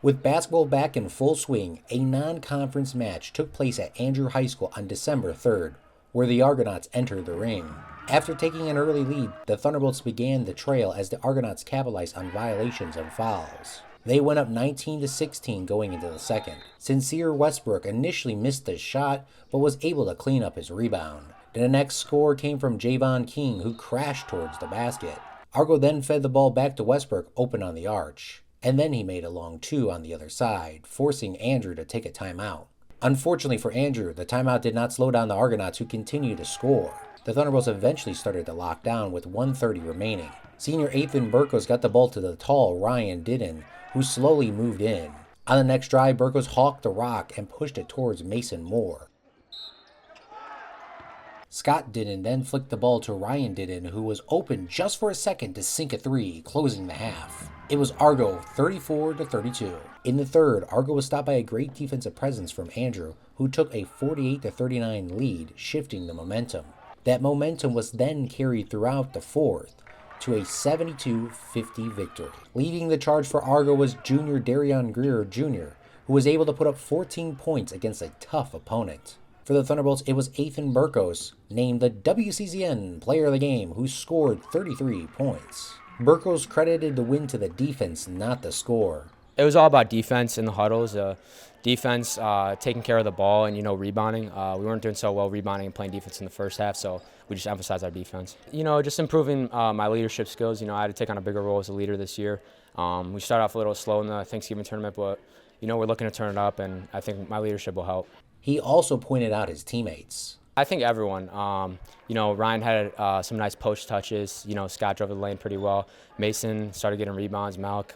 With basketball back in full swing, a non-conference match took place at Andrew High School on December 3rd, where the Argonauts entered the ring. After taking an early lead, the Thunderbolts began the trail as the Argonauts capitalized on violations and fouls. They went up 19-16 going into the second. Sincere Westbrook initially missed his shot, but was able to clean up his rebound. The next score came from Javon King, who crashed towards the basket. Argo then fed the ball back to Westbrook, open on the arch. And then he made a long two on the other side, forcing Andrew to take a timeout. Unfortunately for Andrew, the timeout did not slow down the Argonauts, who continued to score. The Thunderbolts eventually started to lock down with 1:30 remaining. Senior Athan Berchos got the ball to the tall Ryan Didden, who slowly moved in. On the next drive, Berchos hawked the rock and pushed it towards Mason Moore. Scott Didden then flicked the ball to Ryan Didden, who was open just for a second to sink a three, closing the half. It was Argo 34-32. In the third, Argo was stopped by a great defensive presence from Andrew, who took a 48-39 lead, shifting the momentum. That momentum was then carried throughout the fourth to a 72-50 victory. Leading the charge for Argo was junior Darron Greer Jr, who was able to put up 14 points against a tough opponent. For the Thunderbolts, it was Athan Berchos, named the WCCN Player of the Game, who scored 33 points. Berchos credited the win to the defense, not the score. It was all about defense in the huddles. Defense, taking care of the ball and, rebounding. We weren't doing so well rebounding and playing defense in the first half, so we just emphasized our defense. Just improving my leadership skills. I had to take on a bigger role as a leader this year. We started off a little slow in the Thanksgiving tournament, but, we're looking to turn it up, and I think my leadership will help. He also pointed out his teammates. I think everyone. Ryan had some nice post touches. Scott drove the lane pretty well. Mason started getting rebounds. Malk,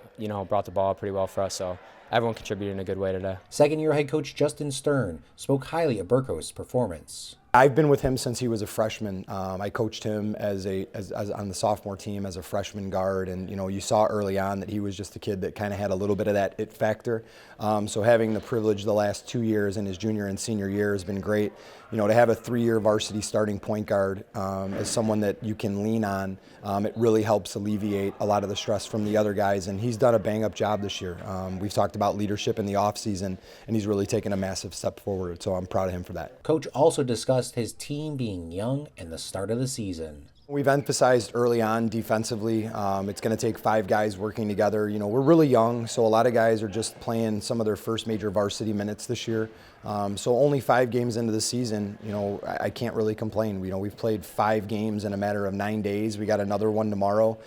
brought the ball pretty well for us. So everyone contributed in a good way today. Second-year head coach Justin Stirn spoke highly of Berchos' performance. I've been with him since he was a freshman. I coached him as on the sophomore team as a freshman guard, and you saw early on that he was just a kid that kind of had a little bit of that it factor. So having the privilege the last 2 years in his junior and senior year has been great. To have a 3-year varsity starting point guard as someone that you can lean on, it really helps alleviate a lot of the stress from the other guys, and he's done a bang-up job this year. We've talked about leadership in the offseason, and he's really taken a massive step forward, so I'm proud of him for that. Coach also discussed his team being young and the start of the season. We've emphasized early on defensively. It's going to take 5 guys working together. We're really young, so a lot of guys are just playing some of their first major varsity minutes this year. So only 5 games into the season, I can't really complain. We've played 5 games in a matter of 9 days. We got another one tomorrow.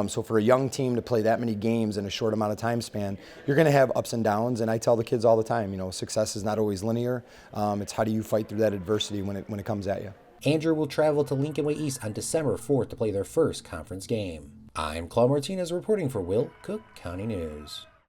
So for a young team to play that many games in a short amount of time span, you're going to have ups and downs. And I tell the kids all the time, success is not always linear. It's how do you fight through that adversity when it comes at you. Andrew will travel to Lincoln Way East on December 4th to play their first conference game. I'm Claude Martinez reporting for Will Cook County News.